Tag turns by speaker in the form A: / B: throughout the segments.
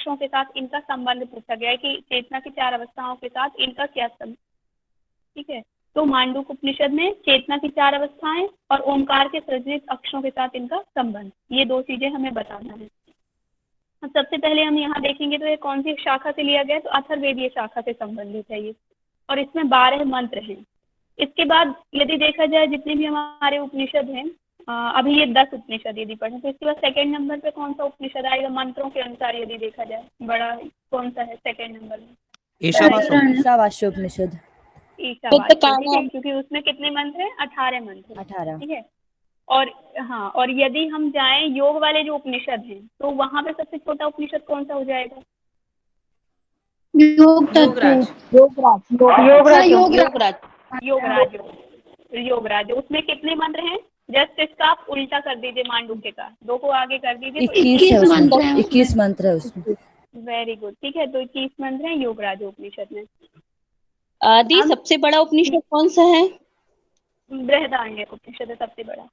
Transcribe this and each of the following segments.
A: अक्षों के साथ इनका संबंध पूछा गया है कि चेतना की 4 अवस्थाओं के साथ इनका क्या संबंध। ठीक है, तो मांडूक्य उपनिषद में चेतना की 4 अवस्थाएं और ओंकार के सृजित अक्षरों के साथ इनका संबंध, ये 2 चीजें हमें बताना है। अब सबसे पहले हम यहाँ देखेंगे तो ये कौन सी शाखा से लिया गया है, तो अथर्ववेदीय शाखा से संबंधित है ये, और इसमें 12 मंत्र हैं। इसके बाद यदि देखा जाए जितने भी हमारे उपनिषद हैं, अभी ये 10 उपनिषद यदि पढ़ें तो इसके बाद सेकंड नंबर पे कौन सा उपनिषद आएगा मंत्रों के अनुसार यदि देखा जाए, बड़ा कौन सा है सेकंड नंबर में?
B: ईशावास्योपनिषद।
A: ईशावास्य, ठीक है, क्योंकि उसमें कितने मंत्र हैं? 18 मंत्र,
B: 18।
A: ठीक है। और हाँ, और यदि हम जाएं योग वाले जो उपनिषद हैं तो वहां पे सबसे छोटा उपनिषद कौन सा हो जाएगा? योगराज। उसमें कितने मंत्र हैं? जस्ट इसका आप उल्टा कर दीजिए, मांडूक्य का 2 को आगे कर दीजिए तो
B: 21 मंत्र है उसमें।
A: वेरी गुड, ठीक है, तो 21 मंत्र हैं योगराज उपनिषद में।
C: आदि सबसे बड़ा उपनिषद कौन सा है?
A: बृहदारण्यक उपनिषद है सबसे बड़ा।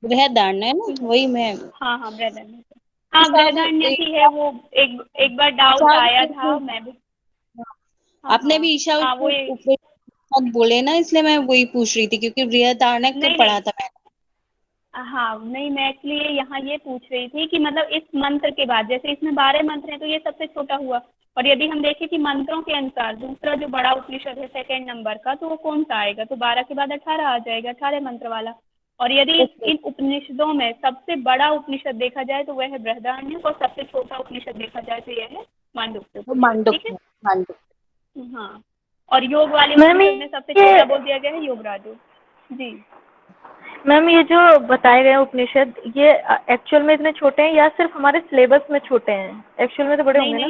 C: बृहदारण्य ना, वही मैं।
A: हाँ बृहदारण्यक, हाँ बृहदारण्यक ही है वो। एक बार डाउट आया था, मैं भी
C: आपने भी ईशावास्य बोले ना, इसलिए मैं वही पूछ रही थी क्योंकि बृहदारण्यक तो पढ़ा था मैंने।
A: हाँ नहीं, मैं इसलिए यहाँ ये पूछ रही थी कि मतलब इस मंत्र के बाद, जैसे इसमें 12 मंत्र हैं तो ये सबसे छोटा हुआ, और यदि हम देखें कि मंत्रों के अनुसार दूसरा जो बड़ा उपनिषद है सेकंड नंबर का, तो वो कौन सा आएगा? तो 12 के बाद 18 आ जाएगा, 18 मंत्र वाला। और यदि इन उपनिषदों में सबसे बड़ा उपनिषद देखा जाए तो वह है बृहदारण्यक, और सबसे छोटा उपनिषद देखा जाए तो यह है मांडूक्य। हाँ, और योग वाले उपनिषद में सबसे छोटा बोल दिया गया है योगराजु। जी
D: मैम, ये जो बताए गए उपनिषद ये एक्चुअल में इतने छोटे हैं या सिर्फ हमारे सिलेबस में छोटे हैं? एक्चुअल में तो बड़े होंगे ना?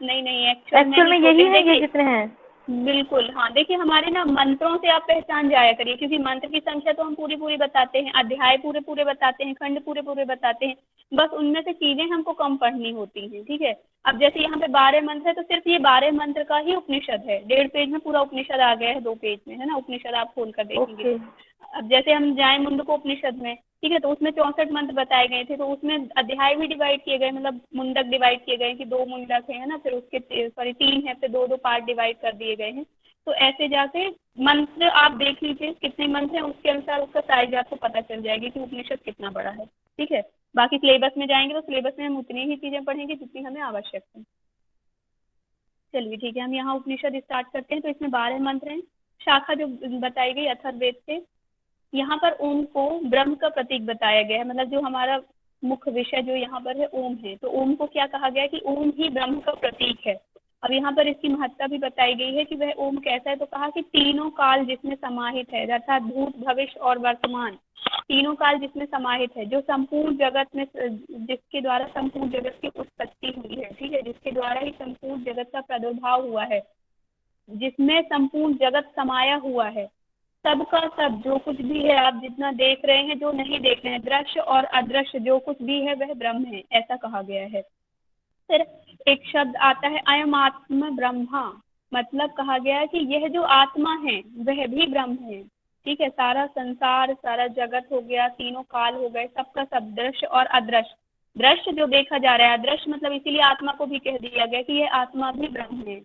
D: नहीं, एक्चुअल में यही है ये जितने हैं।
A: बिल्कुल, हाँ देखिए हमारे ना मंत्रों से आप पहचान जाया करिए, क्योंकि मंत्र की संख्या तो हम पूरी बताते हैं, अध्याय पूरे बताते हैं, खंड पूरे बताते हैं, बस उनमें से चीजें हमको कम पढ़नी होती हैं। ठीक है, अब जैसे यहाँ पे 12 मंत्र है तो सिर्फ ये 12 मंत्र का ही उपनिषद है, 1.5 पेज में पूरा उपनिषद आ गया है, 2 पेज में है ना उपनिषद, आप खोल कर देखेंगे। अब जैसे हम जाए मुंडक उपनिषद में, ठीक है, तो उसमें 64 मंत्र बताए गए थे, तो उसमें अध्याय भी डिवाइड किए गए, मतलब मुंडक डिवाइड किए गए कि 2 मुंडक है ना, फिर उसके 3 है, फिर 2 पार्ट डिवाइड कर दिए गए हैं। तो ऐसे जाके मंत्र आप देख लीजिए कितने मंत्र हैं, उसके अनुसार उसका साइज आपको पता चल जाएगी कि उपनिषद कितना बड़ा है। ठीक है, बाकी सिलेबस में जाएंगे तो सिलेबस में हम उतनी ही चीजें पढ़ेंगे जितनी हमें आवश्यक है। चलिए ठीक है, हम यहाँ उपनिषद स्टार्ट करते हैं। तो इसमें 12 मंत्र हैं, शाखा जो बताई गई अथर्ववेद से। यहाँ पर ओम को ब्रह्म का प्रतीक बताया गया है, मतलब जो हमारा मुख्य विषय जो यहाँ पर है ओम है, तो ओम को क्या कहा गया है कि ओम ही ब्रह्म का प्रतीक है। अब यहाँ पर इसकी महत्ता भी बताई गई है कि वह ओम कैसा है, तो कहा कि तीनों काल जिसमें समाहित है, अर्थात भूत भविष्य और वर्तमान तीनों काल जिसमें समाहित है, जो संपूर्ण जगत में, जिसके द्वारा संपूर्ण जगत की उत्पत्ति हुई है, ठीक है, जिसके द्वारा ही संपूर्ण जगत का प्रादुर्भाव हुआ है, जिसमें संपूर्ण जगत समाया हुआ है, सबका सब जो कुछ भी है, आप जितना देख रहे हैं, जो नहीं देख रहे हैं, दृश्य और अदृश्य जो कुछ भी है वह ब्रह्म है, ऐसा कहा गया है। फिर एक शब्द आता है अयम आत्मा ब्रह्मा, मतलब कहा गया है कि यह जो आत्मा है वह भी ब्रह्म है। ठीक है, सारा संसार, सारा जगत हो गया, तीनों काल हो गए, सबका सब, दृश्य और अदृश्य, दृश्य जो देखा जा रहा है, अदृश्य मतलब इसीलिए आत्मा को भी कह दिया गया कि यह आत्मा भी ब्रह्म है।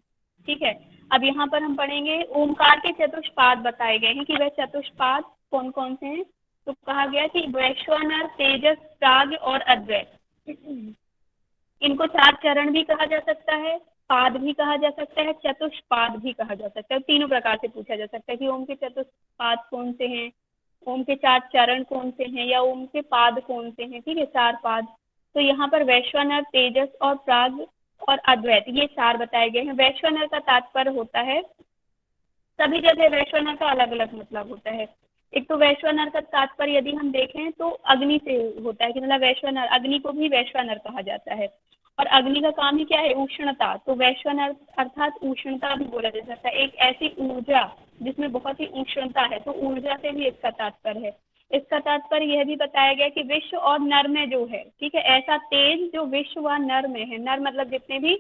A: ठीक है, अब यहाँ पर हम पढ़ेंगे ओमकार के चतुष्पाद बताए गए हैं कि वह चतुष्पाद कौन कौन से हैं। तो कहा गया कि वैश्वानर, तेजस, प्राग और अद्वैत, इनको 4 चरण भी कहा जा सकता है, पाद भी कहा जा सकता है, चतुष्पाद भी कहा जा सकता है। तीनों प्रकार से पूछा जा सकता है कि ओम के चतुष्पाद कौन से हैं, ओम के 4 चरण कौन से हैं, या ओम के पाद कौन से हैं। ठीक है, 4 पाद। तो यहाँ पर वैश्वानर, तेजस और प्राग और अद्वैत, ये 4 बताए गए हैं। वैश्वानर का तात्पर्य होता है, सभी जगह वैश्वानर का अलग अलग मतलब होता है। एक तो वैश्वानर का तात्पर्य यदि हम देखें तो अग्नि से होता है, कि मतलब वैश्वानर, अग्नि को भी वैश्वानर कहा जाता है, और अग्नि का काम ही क्या है, उष्णता। तो वैश्वानर अर्थात उष्णता भी बोला जा सकता है, एक ऐसी ऊर्जा जिसमें बहुत ही उष्णता है, तो ऊर्जा से भी इसका तात्पर्य है। इसका तात्पर्य यह भी बताया गया कि विश्व और नर में जो है, ठीक है, ऐसा तेज जो विश्व व नर में है, नर मतलब जितने भी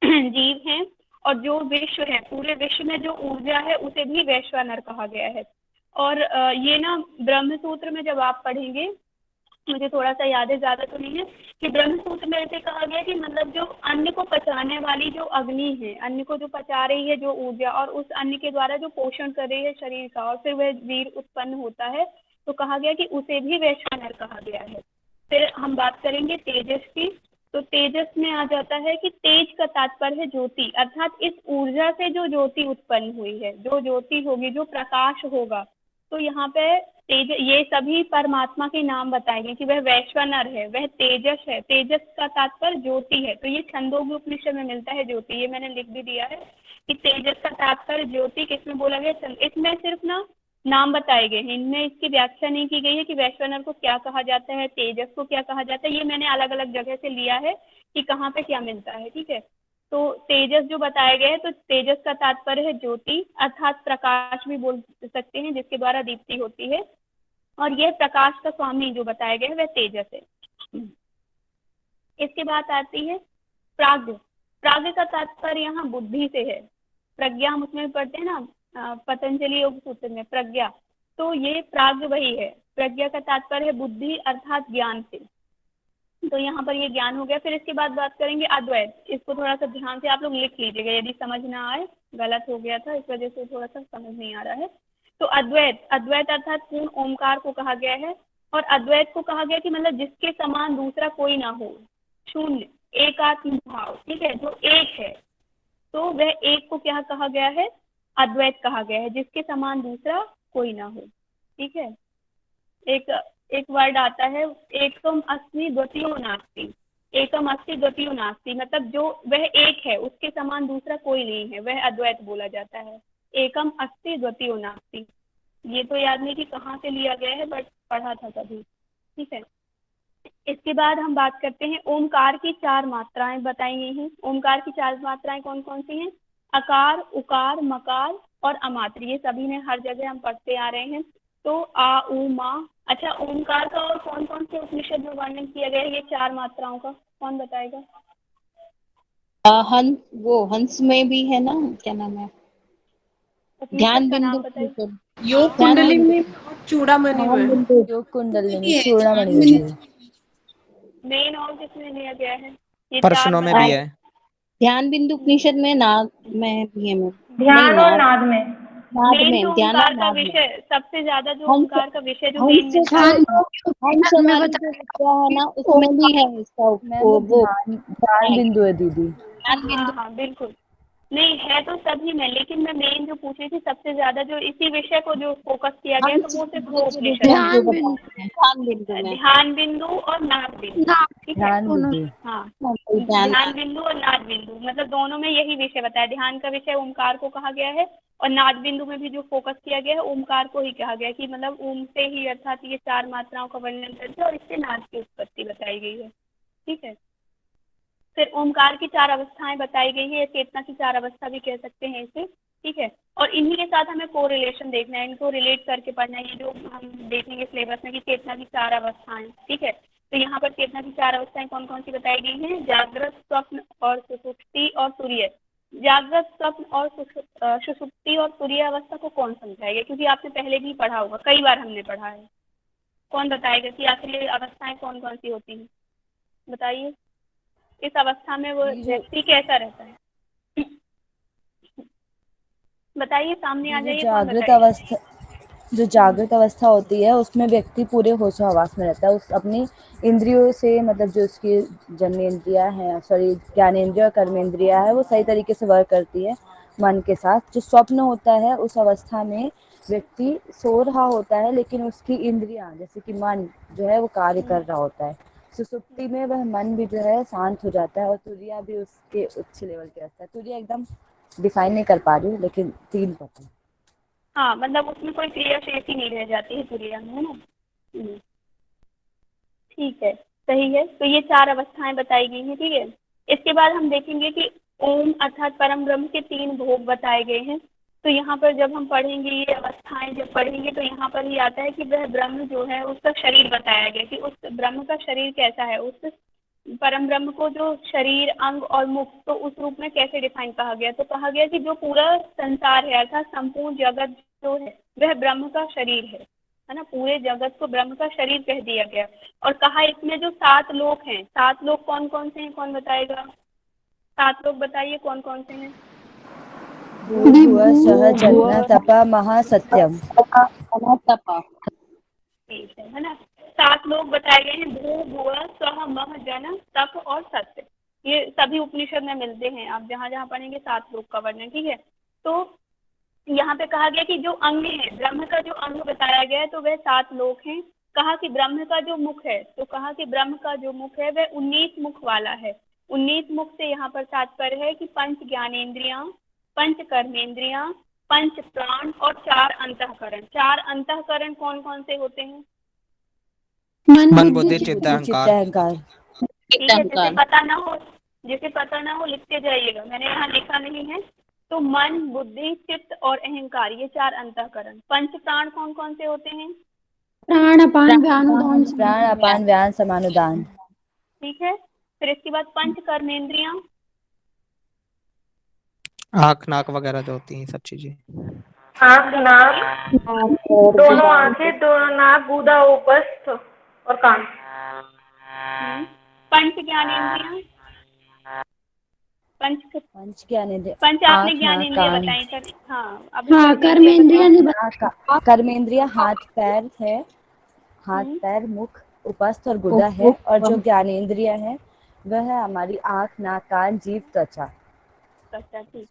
A: जीव हैं, और जो विश्व है, पूरे विश्व में जो ऊर्जा है उसे भी वैश्वानर कहा गया है। और ये ना ब्रह्म सूत्र में जब आप पढ़ेंगे, मुझे थोड़ा सा याद है, ज्यादा तो नहीं है, कि ब्रह्म सूत्र में ऐसे कहा गया कि मतलब जो अन्य वाली जो अग्नि है, अन्न को जो पचा रही है जो ऊर्जा, और उस अन्न के द्वारा जो पोषण कर रही है शरीर का, और फिर वह वीर उत्पन्न होता है, तो कहा गया कि उसे भी वैश्वानर कहा गया है। फिर हम बात करेंगे तेजस की। तो तेजस में आ जाता है कि तेज का तात्पर्य है ज्योति, अर्थात इस ऊर्जा से जो ज्योति उत्पन्न हुई है, जो ज्योति होगी, जो प्रकाश होगा। तो यहाँ पे तेज, ये सभी परमात्मा के नाम बताए गए कि वह वैश्वानर है, वह तेजस है। तेजस का तात्पर्य ज्योति है। तो ये छंदोग्य उपनिषद में मिलता है ज्योति, ये मैंने लिख भी दिया है कि तेजस का तात्पर्य ज्योति। किसमें बोला गया? इसमें सिर्फ ना नाम बताए गए हैं, इनमें इसकी व्याख्या नहीं की गई है कि वैश्वानर को क्या कहा जाता है, तेजस को क्या कहा जाता है। ये मैंने अलग अलग जगह से लिया है कि कहाँ पे क्या मिलता है, ठीक है। तो तेजस जो बताया गया है, तो तेजस का तात्पर्य है ज्योति, अर्थात प्रकाश भी बोल सकते हैं, जिसके द्वारा दीप्ति होती है। और यह प्रकाश का स्वामी जो बताया गया है वह तेजस है। इसके बाद आती है प्राज्ञ। प्राज्ञ का तात्पर्य यहाँ बुद्धि से है। प्रज्ञा हम उसमें पढ़ते हैं ना, पतंजलि योग सूत्र में प्रज्ञा। तो ये प्राज्ञ वही है। प्रज्ञा का तात्पर्य है बुद्धि अर्थात ज्ञान से। तो यहाँ पर ये ज्ञान हो गया। फिर इसके बाद बात करेंगे अद्वैत। इसको थोड़ा सा ध्यान से आप लोग लिख लीजिएगा, यदि समझ ना आए, गलत हो गया था इस वजह से थोड़ा सा समझ नहीं आ रहा है। तो अद्वैत, अद्वैत अर्थात पूर्ण ओमकार को कहा गया है। और अद्वैत को कहा गया कि मतलब जिसके समान दूसरा कोई ना हो, शून्य, एकात्म भाव, ठीक है, जो एक है, तो वह एक को क्या कहा गया है? अद्वैत कहा गया है, जिसके समान दूसरा कोई ना हो, ठीक है। एक वर्ड आता है एकम अस्मि द्वितीयो नास्ति। एकम अस्ति द्वितीयो नास्ति मतलब जो वह एक है, उसके समान दूसरा कोई नहीं है, वह अद्वैत बोला जाता है। एकम अस्ति द्वितीयो नास्ति, ये तो याद नहीं कि कहाँ से लिया गया है, बट पढ़ा था कभी, ठीक है। इसके बाद हम बात करते हैं ओमकार की 4 मात्राएं बताई गई हैं। ओमकार की 4 मात्राएं कौन कौन सी हैं? अकार, उकार, मकार और अमात्र। ये सभी में हर जगह हम पढ़ते आ रहे हैं। तो आ, उ, मा। अच्छा, ओमकार का और कौन कौन से उपनिषद में वर्णन किया गया है ये 4 मात्राओं का? कौन बताएगा?
C: हंस में भी है ना, क्या नाम है, ध्यान
A: उपनिषद का नाम
C: बिंदु,
A: बताइए।
E: योग कुंडली में चूड़ामणि
C: ध्यान
E: में।
C: बिंदु,
B: योग कुंडलिनी, चूड़ामणि में भी है।
A: मेन और किसमें लिया गया है? ये 4
F: प्रश्नों में भी है।
C: ध्यान बिंदु उपनिषद में, नाद में भी है।
D: ध्यान और नाद में,
C: नाद
A: मेन
C: में,
A: जो
C: ध्यान
A: ओमकार
C: और
A: का
C: नाद में।
A: विषय, सबसे ज्यादा जो
C: हंस,
A: ओमकार का विषय जो
C: हंस
A: मेन मिलता है,
C: हंस वाली जो विद्या है ना, उसमें भी है इसका
B: मैम वो
C: वो
B: ध्यान बिंदु है दीदी।
C: ध्यान बिंदु।
A: हाँ बिल्कुल, नहीं है तो सभी में, लेकिन मैं मेन जो पूछ रही थी सबसे ज्यादा जो इसी विषय को जो फोकस किया गया तो वो सिर्फ 2 उपनिषद है,
C: ध्यान बिंदु में,
A: ध्यान बिंदु और नाद बिंदु, ठीक है।
B: ध्यान बिंदु।
A: हाँ,
C: ध्यान
A: ध्यान बिंदु और नाद बिंदु, मतलब दोनों में यही विषय बताया। ध्यान का विषय ओमकार को कहा गया है, और नाद बिंदु में भी जो फोकस किया गया है ओमकार को ही कहा गया है कि मतलब ओम से ही, अर्थात ये 4 मात्राओं का वर्णन करके और इससे नाद की उत्पत्ति बताई गई है, ठीक है। फिर ओमकार की 4 अवस्थाएं बताई गई है, चेतना की 4 अवस्था भी कह सकते हैं इसे, ठीक है। और इन्हीं के साथ हमें कोरिलेशन देखना है, इनको रिलेट करके पढ़ना है। ये जो हम देखेंगे सिलेबस में कि चेतना की 4 अवस्थाएं, ठीक है। तो यहाँ पर चेतना की 4 अवस्थाएं कौन कौन सी बताई गई हैं? जागृत, स्वप्न और सुषुप्ति और तुरीय। जागृत, स्वप्न और सुषुप्ति और तुरीय अवस्था को कौन समझाएगा? क्योंकि आपने पहले भी पढ़ा होगा, कई बार हमने पढ़ा है। कौन बताएगा कि आखिर ये अवस्थाएं कौन कौन सी होती हैं? बताइए, इस अवस्था में वो व्यक्ति कैसा रहता है? बताइए, सामने आ जाइए।
B: जागृत अवस्था, जो जागृत अवस्था होती है उसमें व्यक्ति पूरे होश हवास में रहता है, उस अपनी इंद्रियों से, मतलब जो उसकी जन्नेंद्रियां हैं, सॉरी ज्ञानेंद्रिय और कर्मेंद्रियां है, वो सही तरीके से वर्क करती है मन के साथ। जो स्वप्न होता है उस अवस्था में व्यक्ति सो रहा होता है, लेकिन उसकी इंद्रियां जैसे कि मन जो है वो कार्य कर रहा होता है। सुसुप्ति में वह मन भी जो है शांत हो जाता है, और तुरिया भी उसके उच्च लेवल के रहता है। तुरिया एकदम डिफाइन नहीं कर पा रही हूँ, लेकिन 3 पता है।
A: हाँ, मतलब उसमें कोई क्रिया शेष ही नहीं रह जाती है तुरिया में, है ना। ठीक है, सही है। तो ये 4 अवस्थाएं बताई गई हैं, ठीक है। इसके बाद हम देखेंगे कि ओम अर्थात परम ब्रह्म के 3 भोग बताए गए हैं। तो यहाँ पर जब हम पढ़ेंगे ये अवस्थाएं जब पढ़ेंगे तो यहाँ पर ही आता है कि वह ब्रह्म जो है उसका शरीर बताया गया कि उस ब्रह्म का शरीर कैसा है, उस परम ब्रह्म को जो शरीर, अंग और मुख, तो उस रूप में कैसे डिफाइन कहा गया? तो कहा गया कि जो पूरा संसार है अर्थात संपूर्ण जगत जो है वह ब्रह्म का शरीर है ना। पूरे जगत को ब्रह्म का शरीर कह दिया गया। और कहा इसमें जो 7 लोक हैं, 7 लोक कौन कौन से हैं, कौन बताएगा? 7 लोग बताइए कौन कौन से हैं।
B: भूर्भुवः स्वः जन्मः तपः महा सत्यम।
A: ठीक है ना। 7 लोग बताए गए हैं, भू भुवः स्वः मह जन तप और सत्य। ये सभी उपनिषद में मिलते हैं, आप जहाँ जहाँ पढ़ेंगे 7 लोग का वर्णन। ठीक है, तो यहाँ पे कहा गया कि जो अंग है, ब्रह्म का जो अंग बताया गया है तो वह 7 लोक हैं। कहा कि ब्रह्म का जो मुख है, तो कहा कि ब्रह्म का जो मुख है वह 19 मुख वाला है। 19 मुख से यहाँ पर तात्पर्य है कि 5 ज्ञानेन्द्रियां, 5 कर्मेंद्रियां, 5 प्राण और 4 अंतःकरण। 4 अंतःकरण कौन कौन से होते हैं?
F: मन बुद्धि चित्त अहंकार।
A: ठीक है, जिसे पता ना हो लिखते जाइएगा, मैंने यहाँ लिखा नहीं है। तो मन, बुद्धि, चित्त और अहंकार, ये 4 अंतःकरण। 5 प्राण कौन कौन से होते हैं?
E: प्राण अपान व्यान
B: प्राण अपान व्यान समानुदान।
A: ठीक है, फिर इसके बाद 5 कर्मेंद्रियां,
F: आँख नाक वगैरह जो होती हैं सब चीजें।
D: आँख नाक, दोनों आंखें, दोनों नाक, गूदा, उपस्थ और कान।
A: 5 ज्ञानेन्द्रियां,
B: पंच ज्ञानेंद्रिय,
A: पंच आपने
B: आँख
A: ज्ञानेन्द्रिय
B: नाक
A: बताई सर।
E: हाँ, कर्मेंद्रिय नहीं बताया।
B: कर्मेंद्रिय हाथ पैर है, हाथ पैर मुख उपस्थ और गुदा है। और जो ज्ञानेंद्रिय है वह है हमारी आँख नाक कान जीभ त्वचा।
A: ठीक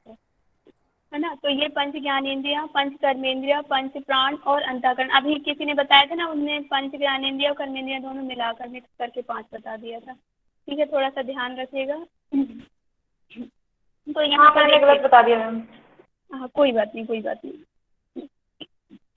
A: है ना। तो ये 5 ज्ञानेन्द्रियां, 5 कर्मेंद्रिया, 5 प्राण और अंतःकरण। अभी किसी ने बताया था ना, उनने 5 ज्ञानेन्द्रिय और कर्मेंद्रिय दोनों मिलाकर मिक्स करके 5 बता दिया था। ठीक है, थोड़ा सा ध्यान रखिएगा। तो यहाँ पर
D: गलत बता दिया मैम।
A: हाँ, कोई बात नहीं।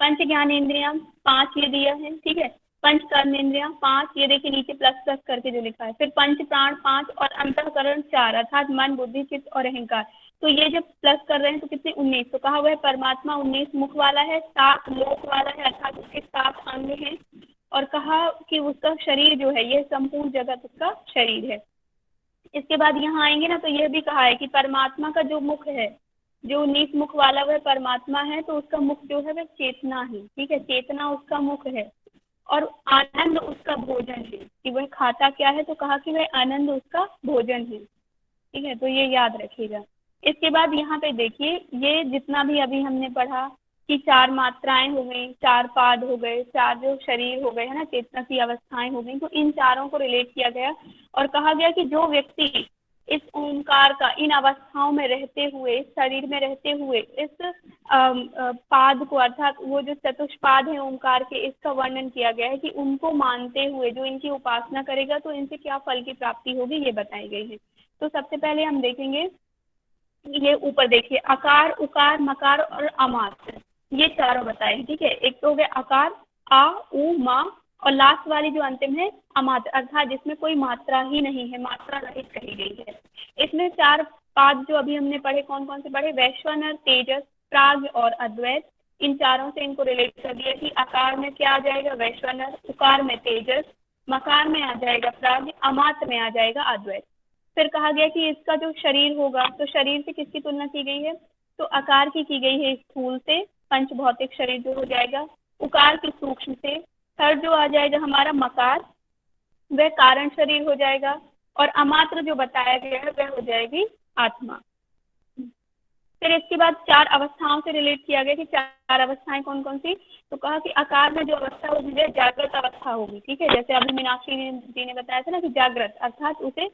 A: 5 ज्ञानेन्द्रियां 5 ये दिया है। ठीक है, 5 कर्मेंद्रियां 5, ये देखिए नीचे प्लस प्लस करके जो लिखा है। फिर 5 प्राण 5 और अंतःकरण 4, अर्थात मन, बुद्धि, चित्त और अहंकार। तो ये जब प्लस कर रहे हैं तो कितने? 19। तो कहा वह परमात्मा 19 मुख वाला है, 7 लोक वाला है, अर्थात उसके 7 अंग हैं। और कहा कि उसका शरीर जो है, यह संपूर्ण जगत उसका शरीर है। इसके बाद यहाँ आएंगे ना, तो यह भी कहा है कि परमात्मा का जो मुख है, जो 19 मुख वाला वह परमात्मा है, तो उसका मुख जो है वह चेतना है। ठीक है, चेतना उसका मुख है और आनंद उसका भोजन है। कि वह खाता क्या है, तो कहा कि वह आनंद उसका भोजन है। ठीक है, तो ये याद रखिएगा। इसके बाद यहाँ पे देखिए, ये जितना भी अभी हमने पढ़ा कि 4 मात्राएं हो गई, 4 पाद हो गए, 4 जो शरीर हो गए है ना, चेतना की अवस्थाएं हो गई, तो इन चारों को रिलेट किया गया और कहा गया कि जो व्यक्ति इस ओंकार का इन अवस्थाओं में रहते हुए, शरीर में रहते हुए इस पाद को, अर्थात वो जो चतुष्पाद है ओंकार के, इसका वर्णन किया गया है कि उनको मानते हुए जो इनकी उपासना करेगा तो इनसे क्या फल की प्राप्ति होगी, ये बताई गई है। तो सबसे पहले हम देखेंगे, ये ऊपर देखिए, अकार, उकार, मकार और अमात्र, ये चारों बताए हैं। ठीक है, एक तो हो गया अकार, आ, उ, मा, और लास्ट वाली जो अंतिम है अमात्र, अर्थात जिसमें कोई मात्रा ही नहीं है, मात्रा रहित कही गई है। इसमें 4 पाद जो अभी हमने पढ़े, कौन कौन से पढ़े? वैश्वानर, तेजस, प्राग और अद्वैत। इन चारों से इनको रिलेट कर दिया कि आकार में क्या आ जाएगा? वैश्वानर, उकार में तेजस, मकार में आ जाएगा प्राग, अमात्र में आ जाएगा अद्वैत। फिर कहा गया कि इसका जो शरीर होगा, तो शरीर से किसकी तुलना की गई है? तो आकार की गई है स्थूल से, पंच भौतिक शरीर जो हो जाएगा। उकार की सूक्ष्म से। थर्ड जो आ जाएगा हमारा मकार, वह कारण शरीर हो जाएगा। और अमात्र जो बताया गया है वह हो जाएगी आत्मा। फिर इसके बाद 4 अवस्थाओं से रिलेट किया गया कि 4 अवस्थाएं कौन कौन सी? तो कहा कि आकार में जो अवस्था होगी वह जागृत अवस्था होगी। ठीक है, जैसे अभी मीनाक्षी जी ने बताया था ना कि जागृत अर्थात उसे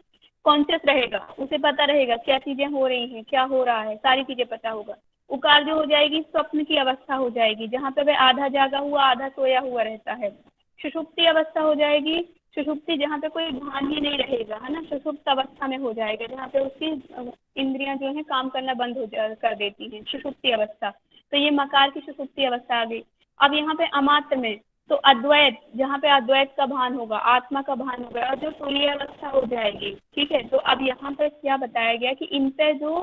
A: कॉन्शियस रहेगा, उसे पता रहेगा क्या चीजें हो रही हैं, क्या हो रहा है, सारी चीजें पता होगा। उकार जो हो जाएगी स्वप्न की अवस्था हो जाएगी, जहाँ पे वह आधा जागा हुआ आधा सोया हुआ रहता है। सुषुप्ति अवस्था हो जाएगी, सुषुप्ति जहाँ पे कोई भान ही नहीं रहेगा, है ना, सुषुप्त अवस्था में हो जाएगा, जहाँ पे उसकी इंद्रियां जो है काम करना बंद कर देती हैं, सुषुप्ति अवस्था। तो ये मकार की सुषुप्ति अवस्था आ गई। अब यहाँ पे अमात्र में तो अद्वैत, जहाँ पे अद्वैत का भान होगा, आत्मा का भान होगा, और जो तुरीय अवस्था हो जाएगी। ठीक है, तो अब यहाँ पर क्या बताया गया कि इन पे जो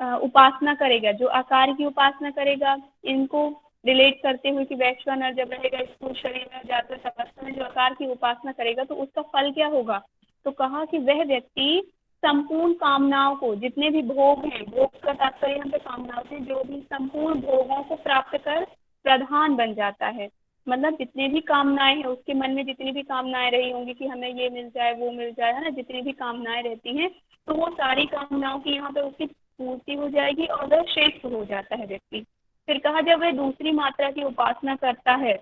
A: उपासना करेगा, जो आकार की उपासना करेगा, इनको रिलेट करते हुए कि वैश्वानर जब रहेगा स्थूल शरीर में जागृत अवस्था में, जो आकार की उपासना करेगा तो उसका फल क्या होगा? तो कहा कि वह व्यक्ति संपूर्ण कामनाओं को, जितने भी भोग हैं, भोग का तात्पर्य यहाँ पे कामनाओं से, जो भी संपूर्ण भोगों को प्राप्त कर प्रधान बन जाता है। मतलब जितने भी कामनाएं हैं उसके मन में, जितनी भी कामनाएं रही होंगी कि हमें ये मिल जाए वो मिल जाए, है ना, जितनी भी कामनाएं रहती हैं, तो वो सारी कामनाओं की यहाँ पे उसकी पूर्ति हो जाएगी और वह श्रेष्ठ हो जाता है व्यक्ति। फिर कहा जब वह दूसरी मात्रा की उपासना करता है,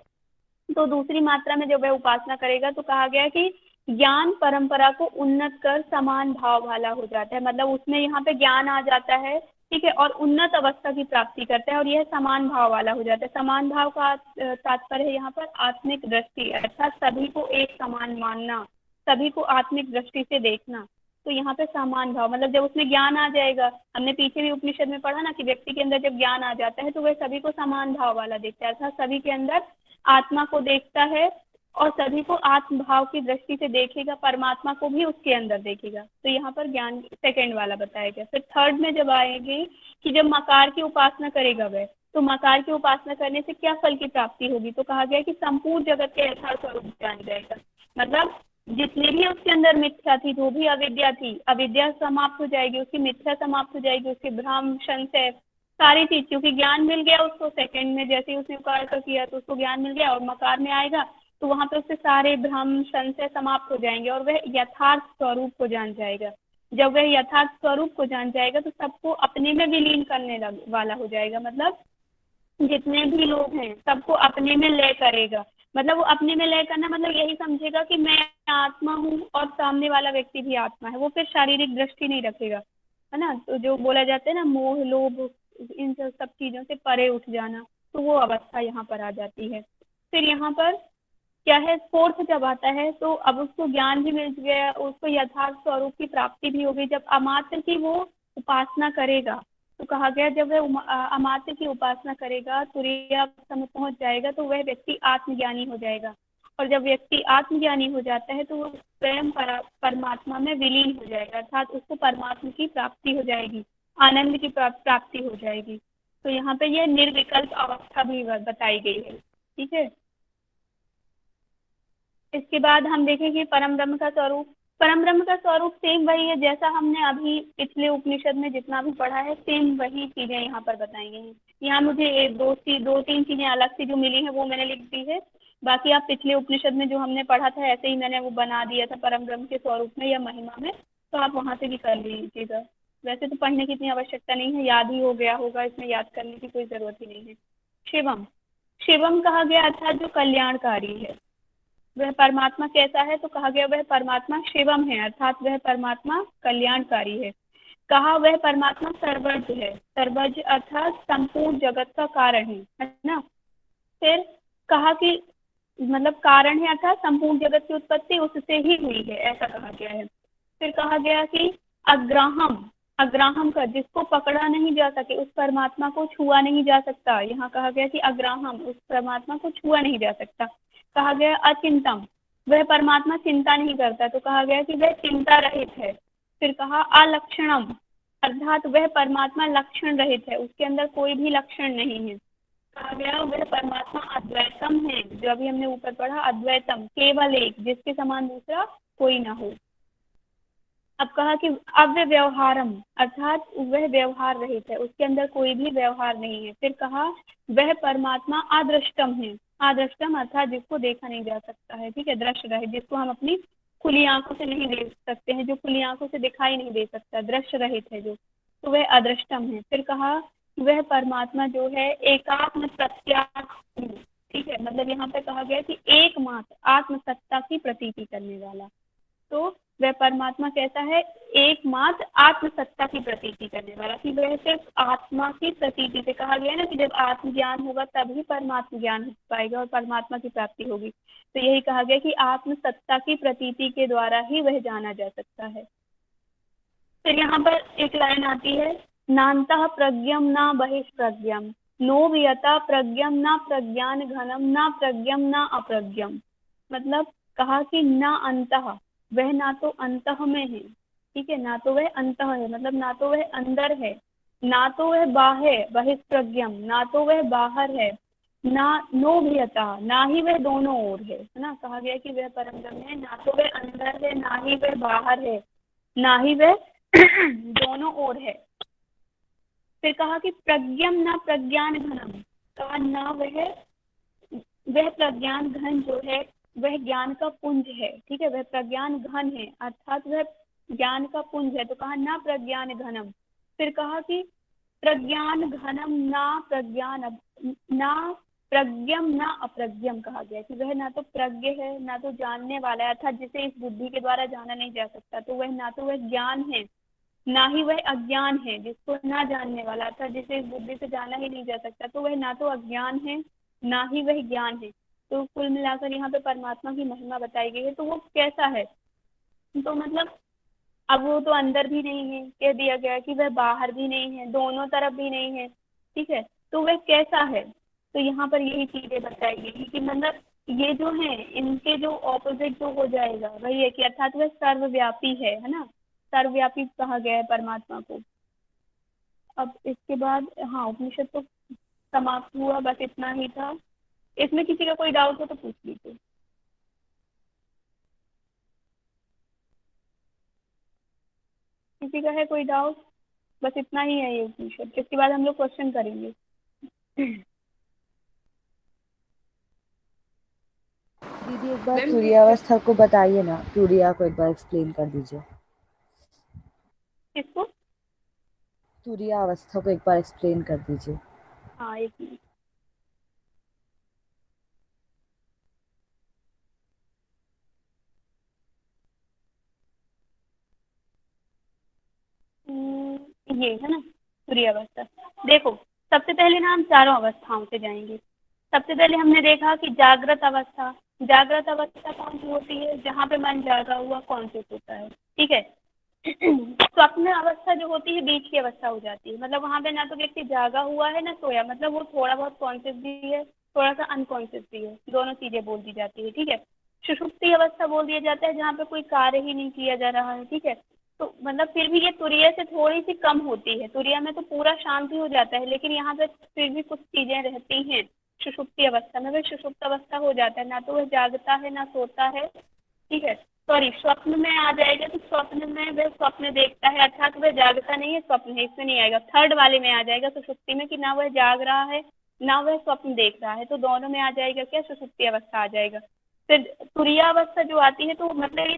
A: तो दूसरी मात्रा में जब वह उपासना करेगा तो कहा गया कि ज्ञान परंपरा को उन्नत कर समान भाव वाला हो जाता है। मतलब उसमें यहाँ पे ज्ञान आ जाता है, ठीक है, और उन्नत अवस्था की प्राप्ति करता है और यह समान भाव वाला हो जाता है। समान भाव का तात्पर्य है यहाँ पर आत्मिक दृष्टि, अर्थात सभी को एक समान मानना, सभी को आत्मिक दृष्टि से देखना। तो यहाँ पे समान भाव मतलब जब उसमें ज्ञान आ जाएगा, हमने पीछे भी उपनिषद में पढ़ा ना कि व्यक्ति के अंदर जब ज्ञान आ जाता है तो वह सभी को समान भाव वाला देखता है, अर्थात सभी के अंदर आत्मा को देखता है और सभी को आत्म भाव की दृष्टि से देखेगा, परमात्मा को भी उसके अंदर देखेगा। तो यहाँ पर ज्ञान सेकंड वाला बताया गया। फिर थर्ड में जब आएगी कि जब मकार की उपासना करेगा वह, तो मकार की उपासना करने से क्या फल की प्राप्ति होगी, तो कहा गया कि संपूर्ण जगत के यथार्थ स्वरूप जान जाएगा। मतलब जितने भी उसके अंदर मिथ्या थी, जो भी अविद्या थी, अविद्या समाप्त हो जाएगी, उसकी मिथ्या समाप्त हो जाएगी, उसके भ्रम संशय सारी चीज, क्योंकि ज्ञान मिल गया उसको सेकंड में, जैसे ही उसने उकार का किया तो उसको ज्ञान मिल गया और मकार में आएगा तो वहां पे उससे सारे भ्रम संशय समाप्त हो जाएंगे और वह यथार्थ स्वरूप को जान जाएगा। जब वह यथार्थ स्वरूप को जान जाएगा तो सबको अपने में विलीन करने वाला हो जाएगा। मतलब जितने भी लोग हैं सबको अपने में लय करेगा। मतलब वो अपने में लय करना मतलब यही समझेगा कि मैं आत्मा हूँ और सामने वाला व्यक्ति भी आत्मा है। वो फिर शारीरिक दृष्टि नहीं रखेगा, है ना। तो जो बोला जाता है ना मोह लोभ इन सब चीजों से परे उठ जाना, तो वो अवस्था यहाँ पर आ जाती है। फिर यहाँ पर क्या है, फोर्थ जब आता है तो अब उसको ज्ञान भी मिल गया, उसको यथार्थ स्वरूप की प्राप्ति भी हो गई। जब अमात्य की वो उपासना करेगा तो कहा गया जब वह अमात्य की उपासना करेगा, तुरीय अवस्था में पहुंच जाएगा तो वह व्यक्ति आत्मज्ञानी हो जाएगा। और जब व्यक्ति आत्मज्ञानी हो जाता है तो वो स्वयं परमात्मा में विलीन हो जाएगा, अर्थात उसको परमात्मा की प्राप्ति हो जाएगी, आनंद की प्राप्ति हो जाएगी। तो यहाँ पे यह निर्विकल्प अवस्था भी बताई गई है, ठीक है। इसके बाद हम देखेंगे परम ब्रह्म का स्वरूप। परम ब्रह्म का स्वरूप सेम वही है जैसा हमने अभी पिछले उपनिषद में जितना भी पढ़ा है, सेम वही चीजें यहाँ पर बताई गई हैं। यहाँ मुझे दो तीन चीजें अलग से जो मिली हैं वो मैंने लिख दी है, बाकी आप पिछले उपनिषद में जो हमने पढ़ा था ऐसे ही मैंने वो बना दिया था परम ब्रह्म के स्वरूप में या महिमा में, तो आप वहां से भी कर लीजिएगा। वैसे तो पढ़ने की इतनी आवश्यकता नहीं है, याद ही हो गया होगा, इसमें याद करने की कोई जरूरत ही नहीं है। शिवम, शिवम कहा गया अर्थात जो कल्याणकारी है। वह परमात्मा कैसा है, तो कहा गया वह परमात्मा शिवम है, अर्थात वह परमात्मा कल्याणकारी है। कहा वह परमात्मा सर्वज्ञ है, सर्वज्ञ अर्थात संपूर्ण जगत का कारण है ना। फिर कहा कि मतलब कारण है अर्थात संपूर्ण जगत की उत्पत्ति उससे ही हुई है, ऐसा कहा गया है। फिर कहा गया कि अग्राहम, अग्राहम का जिसको पकड़ा नहीं जा सके, उस परमात्मा को छुआ नहीं जा सकता। यहाँ कहा गया कि अग्राहम, उस परमात्मा को छुआ नहीं जा सकता। कहा गया अचिंतम, वह परमात्मा चिंता नहीं करता, तो कहा गया कि वह चिंता रहित है। फिर कहा अलक्षणम, अर्थात वह परमात्मा लक्षण रहित है, उसके अंदर कोई भी लक्षण नहीं है। कहा गया वह परमात्मा अद्वैतम है, जो अभी हमने ऊपर पढ़ा अद्वैतम, केवल एक, जिसके समान दूसरा कोई ना हो। अब कहा कि अव्यवहारम, अर्थात वह व्यवहार रहित है, उसके अंदर कोई भी व्यवहार नहीं है। फिर कहा वह परमात्मा अदृष्टम है, अदृष्टम अर्थात जिसको देखा नहीं जा सकता है, ठीक है, दृश्य रहित, जिसको हम अपनी खुली आंखों से नहीं देख सकते हैं, जो खुली आंखों से दिखाई नहीं दे सकता, दृश्य रहित है जो, तो वह अदृष्टम है। फिर कहा वह परमात्मा जो है एकात्म प्रत्यात्म, ठीक है, मतलब यहाँ पे कहा गया कि एकमात्र आत्म सत्ता की प्रतीति करने वाला। तो वह परमात्मा कैसा है, एकमात्र आत्म सत्ता की प्रतीति करने वाला, कि वह सिर्फ आत्मा की प्रतीति से, कहा गया ना कि जब आत्मज्ञान होगा तभी परमात्मा ज्ञान हो पाएगा और परमात्मा की प्राप्ति होगी। तो यही कहा गया कि आत्म सत्ता की प्रतीति के द्वारा ही वह जाना जा सकता है। फिर यहाँ पर एक लाइन आती है, नान्तः प्रज्ञम न बहिष्प्रज्ञम, नो वियता प्रज्ञम न प्रज्ञान घनम न प्रज्ञम न अप्रज्ञम। मतलब कहा कि न अंतः, वह ना तो अंतः में है, ठीक है, ना तो वह अंतः है, मतलब ना तो वह अंदर है, ना तो वह बाहर बहिष्प्रज्ञम, ना तो वह बाहर है, ना नो भीयता, ना ही वह दोनों ओर है ना। कहा गया कि वह परम ब्रह्म है, ना तो वह अंदर है, ना ही वह बाहर है, ना ही वह दोनों ओर है। फिर कहा कि प्रज्ञम न प्रज्ञान घनम, कहा ना वह वह प्रज्ञान घन जो है वह ज्ञान का पुंज है, ठीक है, वह प्रज्ञान घन है अर्थात वह ज्ञान का पुंज है। तो कहा ना प्रज्ञान घनम, फिर कहा कि प्रज्ञान घनम ना प्रज्ञम ना अप्रज्ञम कहा गया कि वह ना तो प्रज्ञ है ना तो जानने वाला है, अर्थात जिसे इस बुद्धि के द्वारा जाना नहीं जा सकता। तो वह ना तो वह ज्ञान है ना ही वह अज्ञान है, जिसको ना जानने वाला अर्थात जिसे इस बुद्धि से जाना ही नहीं जा सकता। तो वह ना तो अज्ञान है ना ही वह ज्ञान है। तो कुल मिलाकर यहाँ पे परमात्मा की महिमा बताई गई है। तो वो कैसा है, तो मतलब अब वो तो अंदर भी नहीं है, कह दिया गया कि वह बाहर भी नहीं है, दोनों तरफ भी नहीं है, ठीक है। तो वह कैसा है, तो यहाँ पर यही चीजें बताई गई कि मतलब ये जो है इनके जो ऑपोजिट जो हो जाएगा वही है कि अर्थात वह सर्वव्यापी है ना, सर्वव्यापी कहा गया है परमात्मा को। अब इसके बाद हाँ उपनिषद तो समाप्त हुआ, बस इतना ही था। इसमें किसी का कोई डाउट हो तो पूछ लीजिए। किसी का है कोई डाउट? बस इतना ही है ये उपनिषद, इसके बाद हम लोग क्वेश्चन करेंगे।
B: दीदी एक बार तुरीयावस्था को बताइए ना, तुरिया को एक बार एक्सप्लेन कर दीजिए।
A: किसको?
B: तुरीयावस्था को एक बार एक्सप्लेन कर दीजिए।
A: हाँ एक मिनट। ये है ना तुरीयावस्था। देखो सबसे पहले ना हम चारों अवस्थाओं से जाएंगे। सबसे पहले हमने देखा कि जागृत अवस्था, जागृत अवस्था कौन सी होती है, जहाँ पे मन जागा हुआ कॉन्शियस होता है, ठीक है। स्वप्न अवस्था जो होती है बीच की अवस्था हो जाती है, मतलब वहाँ पे ना तो व्यक्ति जागा हुआ है ना सोया, मतलब वो थोड़ा बहुत कॉन्शियस भी है थोड़ा सा अनकॉन्शियस भी है, दोनों चीजें बोल दी जाती है, ठीक है। सुषुप्ति अवस्था बोल दिया जाता है जहाँ पे कोई कार्य ही नहीं किया जा रहा है, ठीक है। तो मतलब फिर भी ये तुरीय से थोड़ी सी कम होती है, तुरीय में तो पूरा शांति हो जाता है, लेकिन यहाँ पे फिर भी कुछ चीजें रहती हैं सुषुप्ति अवस्था में। वह सुषुप्त अवस्था हो जाता है, ना तो वह जागता है ना सोता है, ठीक है। सॉरी स्वप्न में आ जाएगा तो स्वप्न में वह स्वप्न देखता है, अर्थात वह जागता नहीं है, स्वप्न है, इसमें नहीं आएगा। थर्ड वाले में आ जाएगा सुषुप्ति में कि ना वह जाग रहा है ना वह स्वप्न देख रहा है, तो दोनों में आ जाएगा क्या, सुषुप्ति अवस्था आ जाएगा। फिर तुरीयावस्था जो आती है तो मतलब ये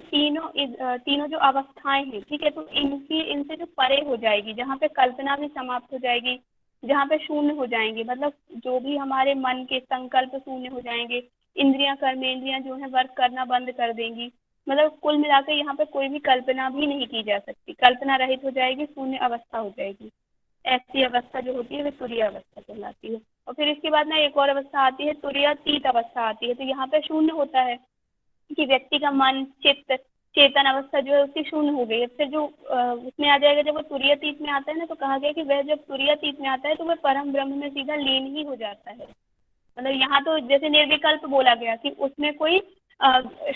A: तीनों जो अवस्थाएं हैं, ठीक है, तो इनसे जो परे हो जाएगी, जहाँ पे कल्पना भी समाप्त हो जाएगी, जहाँ पे शून्य हो जाएंगे, मतलब जो भी हमारे मन के संकल्प शून्य हो जाएंगे, इंद्रियां कर्मेंद्रियां जो है वर्क करना बंद कर देंगी, मतलब कुल मिलाकर यहाँ पे कोई भी कल्पना भी नहीं की जा सकती, कल्पना रहित हो जाएगी, शून्य अवस्था हो जाएगी। ऐसी अवस्था जो होती है वह तुरीय अवस्था कहलाती है। और फिर इसके बाद ना एक और अवस्था आती है तुरीयातीत अवस्था आती है, तो यहाँ पे शून्य होता है कि व्यक्ति का मन चित्त चेतन अवस्था जो है उसकी शून्य हो गई है। फिर जो उसमें आ जाएगा, जब वो तुरीयातीत में आता है ना, तो कहा गया कि वह जब तुरीयातीत में आता है तो वह परम ब्रह्म में सीधा लीन ही हो जाता है। मतलब यहाँ तो जैसे निर्विकल्प बोला गया कि उसमें कोई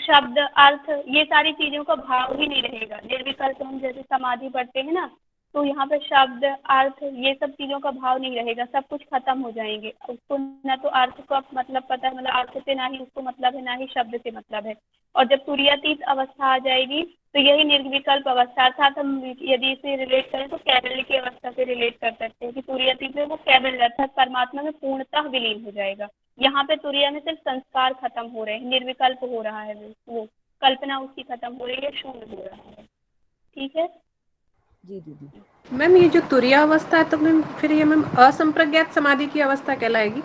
A: शब्द अर्थ ये सारी चीजों का भाव ही नहीं रहेगा। निर्विकल्प हम जैसे समाधि पढ़ते हैं ना, तो यहाँ पे शब्द अर्थ ये सब चीजों का भाव नहीं रहेगा, सब कुछ खत्म हो जाएंगे। उसको ना तो अर्थ का मतलब पता है, मतलब अर्थ से ना ही उसको मतलब है ना ही शब्द से मतलब है। और जब तुरीयातीत अवस्था आ जाएगी तो यही निर्विकल्प अवस्था, अर्थात हम यदि इसे रिलेट करें तो कैवल्य की अवस्था से रिलेट कर सकते हैं कि तुरीयातीत में वो कैवल्य अर्थात परमात्मा में पूर्णतः विलीन हो जाएगा। यहाँ पे तुरीया में सिर्फ संस्कार खत्म हो रहे हैं, निर्विकल्प हो रहा है, वो कल्पना उसकी खत्म हो रही है, शून्य हो रहा है, ठीक है
B: जी दीदी।
G: मैम ये जो तुरीया अवस्था है तो मैम फिर ये मैम असंप्रज्ञात समाधि की अवस्था कहलाएगी?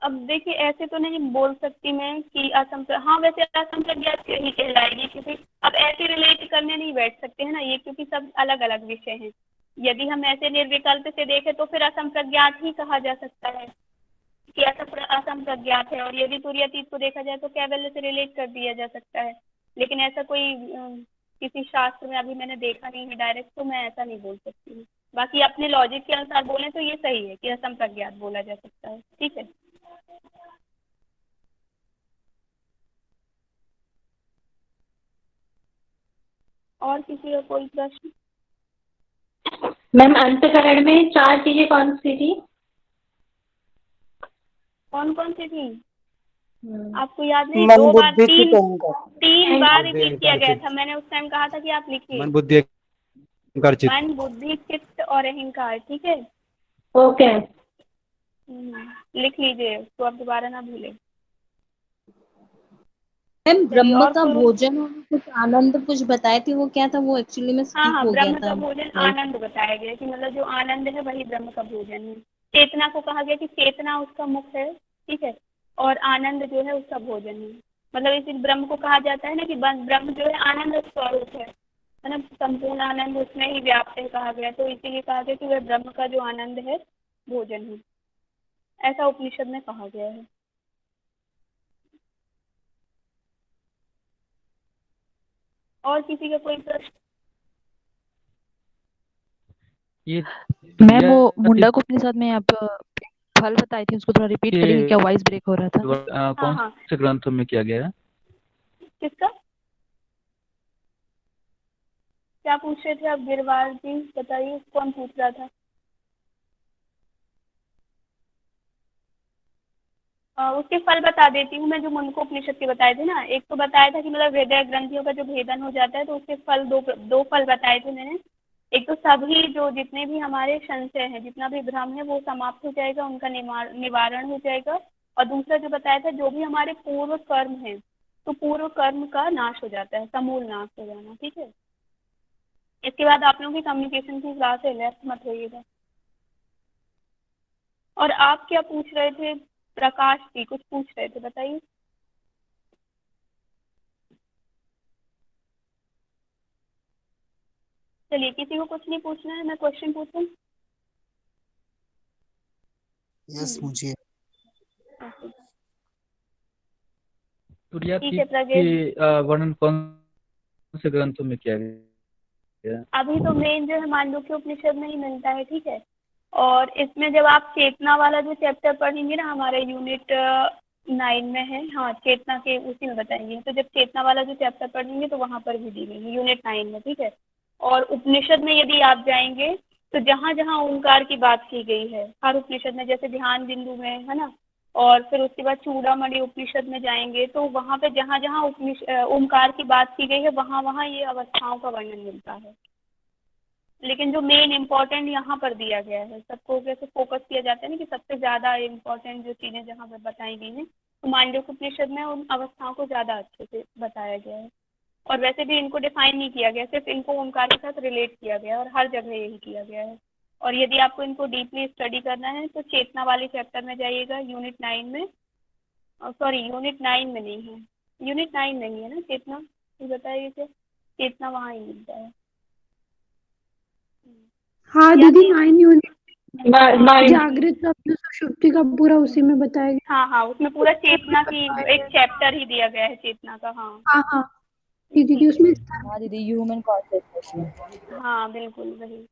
A: अब देखिए ऐसे तो नहीं बोल सकती मैं कि हाँ वैसे असंप्रज्ञात ही कहलाएगी, क्योंकि अब ऐसे रिलेट करने नहीं बैठ सकते हैं ना ये, क्योंकि सब अलग अलग विषय हैं। यदि हम ऐसे निर्विकल्प से देखें तो फिर असंप्रज्ञात ही कहा जा सकता है कि असंप्रज्ञात है, और यदि तुरीयातीत को देखा जाए तो कैवल्य से रिलेट कर दिया जा सकता है। लेकिन ऐसा कोई किसी शास्त्र में अभी मैंने देखा नहीं है डायरेक्ट, तो मैं ऐसा नहीं बोल सकती हूँ। बाकी अपने लॉजिक के अनुसार बोले तो ये सही है कि असंप्रज्ञात बोला जा सकता है, ठीक है। और किसी का कोई प्रश्न?
E: मैम अंतःकरण में 4 चीजें कौन सी थी?
A: कौन कौन सी थी आपको याद नहीं? 2 बार 3 बार रिपीट किया गया था, मैंने उस टाइम कहा था कि आप लिखिए
F: मन बुद्धि अहंकार चित्त।
A: मन बुद्धि चित्त और अहंकार, ठीक है
E: ओके।
A: लिख लीजिए उसको, आप दोबारा ना भूलें।
C: मैम ब्रह्म का भोजन और कुछ आनंद कुछ बताए थे, वो क्या था? वो एक्चुअली में
A: हाँ
C: स्किप
A: हाँ,
C: हो गया
A: ब्रह्म
C: था।
A: का भोजन आनंद बताया गया कि मतलब जो आनंद है वही ब्रह्म का भोजन है। चेतना को कहा गया कि चेतना उसका मुख है, ठीक है, और आनंद जो है उसका भोजन है। मतलब इस ब्रह्म को कहा जाता है ना कि ब्रह्म जो है आनंद स्वरूप है ना, संपूर्ण आनंद उसमें ही व्याप्त है कहा गया, तो इसीलिए कहा गया कि वह ब्रह्म का जो आनंद है भोजन है, ऐसा उपनिषद में कहा गया है। और किसी का कोई प्रश्न?
H: ये
I: मैम वो मुंडक उपनिषद में आप फल बताई थी, उसको थोड़ा रिपीट करेंगे क्या? वॉइस ब्रेक हो रहा था।
H: कौन से ग्रंथों में किया गया है?
A: किसका क्या पूछ रहे थे आप गिरवाल जी? बताइए कौन पूछ रहा था? उसके फल बता देती हूँ मैं, जो मुंडक उपनिषद के बताए थे ना। एक तो बताया था कि मतलब हृदय ग्रंथियों का जो भेदन हो जाता है तो उसके फल दो फल बताए थे मैंने। एक तो सभी जो जितने भी हमारे संशय हैं, जितना भी भ्रम है वो समाप्त हो जाएगा, उनका निवारण हो जाएगा। और दूसरा जो बताया था, जो भी हमारे पूर्व कर्म है तो पूर्व कर्म का नाश हो जाता है, समूल नाश हो जाना, ठीक है। इसके बाद आप लोगों की कम्युनिकेशन की क्लास है, लेफ्ट मत होइएगा। और आप क्या पूछ रहे थे? प्रकाश जी कुछ पूछ रहे थे, बताइए। चलिए, किसी को कुछ नहीं पूछना है, मैं क्वेश्चन पूछूं?
J: यस मुझे।
H: तुरिया
A: ठीक है प्रज्ञा जी।
H: वर्णन कौन से ग्रंथों में किया गया?
A: अभी तो मेन जो है मांडुक्य उपनिषद में ही मिलता है, ठीक है। और इसमें जब आप चेतना वाला जो चैप्टर पढ़ेंगे ना, हमारे यूनिट 9 में है, हाँ चेतना के उसी में बताएंगे। तो जब चेतना वाला जो चैप्टर पढ़ेंगे तो वहाँ पर भी दी गई है यूनिट 9 में, ठीक है। और उपनिषद में यदि आप जाएंगे तो जहाँ जहाँ ओंकार की बात की गई है हर उपनिषद में, जैसे ध्यान बिंदु में है ना, और फिर उसके बाद चूड़ामणि उपनिषद में जाएंगे तो वहाँ पे जहाँ जहाँ ओंकार की बात की गई है वहाँ वहाँ ये अवस्थाओं का वर्णन मिलता है। लेकिन जो मेन इम्पोर्टेंट यहाँ पर दिया गया है, सबको जैसे फोकस किया जाता है ना कि सबसे ज़्यादा इम्पोर्टेंट जो चीज़ें जहाँ पर बताई गई हैं, तो मांडुक्य उपनिषद में उन अवस्थाओं को ज़्यादा अच्छे से बताया गया है। और वैसे भी इनको डिफाइन नहीं किया गया, सिर्फ इनको ओंकार के साथ रिलेट किया गया है और हर जगह यही किया गया है। और यदि आपको इनको डीपली स्टडी करना है तो चेतना वाले चैप्टर में जाइएगा यूनिट 9 में। सॉरी यूनिट 9 में नहीं है, यूनिट 9 नहीं है ना चेतना, ये बताइए क्या? चेतना वहाँ ही मिलता है।
K: हाँ दीदी 9 यूनिट जागृत स्वप्न सुषुप्ति का पूरा उसी में बताया गया।
A: हाँ उसमें पूरा चेतना की एक चैप्टर ही दिया गया है चेतना का।
K: हाँ दीदी उसमें
B: हाँ दीदी ह्यूमन कॉन्शियसनेस।
A: हाँ बिल्कुल वही।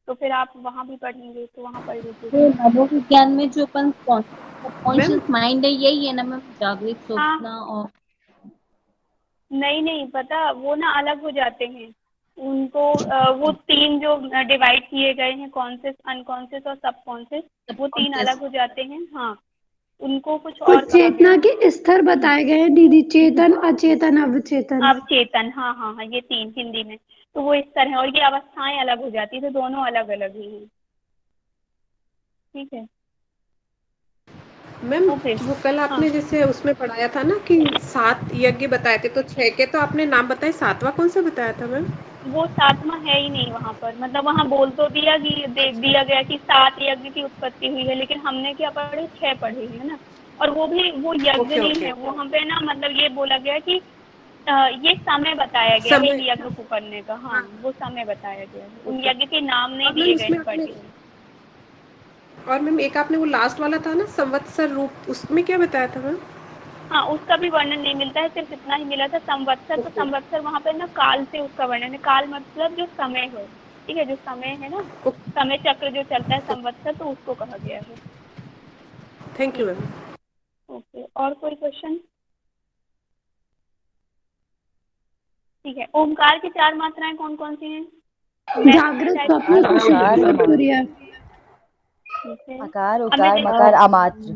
A: तो फिर आप वहाँ भी पढ़ेंगे तो वहाँ पढ़ लीजिए।
C: तो मनोविज्ञान में जो अपन कॉन्शियस माइंड है यही है ना मैम, जागृत स्वप्न? और
A: नहीं पता, वो ना अलग हो जाते हैं उनको। वो 3 जो डिवाइड किए गए हैं, कॉन्शियस, अनकॉन्शियस और सबकॉन्शियस, वो 3 अलग हो जाते हैं। हाँ उनको कुछ और
K: चेतना के स्तर बताए गए हैं दीदी, चेतन, अचेतन, अवचेतन।
A: अवचेतन, हाँ ये 3 हिंदी में। तो वो इस तरह है और ये अवस्थाएं अलग हो जाती है, तो दोनों अलग अलग ही हैं, ठीक है
G: मैम। वो कल आपने जैसे उसमें पढ़ाया था ना कि 7 यज्ञ बताए थे, तो 6 के तो आपने नाम बताए, 7वां कौन सा बताया था मैम?
A: वो 7वां है ही नहीं वहाँ पर। मतलब वहाँ बोल तो दिया गया कि 7 यज्ञ की उत्पत्ति हुई है, लेकिन हमने क्या पढ़े, 6 पढ़े हैं ना। और वो भी वो यज्ञ नहीं है, वो हम पे ना मतलब ये बोला गया कि ये समय बताया गया है इन यज्ञ को करने का। हाँ वो समय बताया गया है, उन यज्ञ के नाम नहीं दिए गए पर्टिकुलर।
G: और मैम एक आपने वो लास्ट वाला था ना संवत्सर रूप, उसमें क्या बताया था मैम?
A: हाँ उसका भी वर्णन नहीं मिलता है, सिर्फ इतना ही मिला था संवत्सर। तो संवत्सर वहाँ पे ना काल से उसका वर्णन है, काल मतलब जो समय है, ठीक है, जो समय है ना, समय चक्र जो चलता है संवत्सर, तो उसको कहा गया है।
G: Thank you ma'am.
A: ओके, और कोई क्वेश्चन? ठीक है, ओमकार की 4 मात्राएं कौन कौन सी हैं?
K: जागृत, स्वप्न, सुषुप्ति,
B: आकार, उकार, मकार, अमात्र।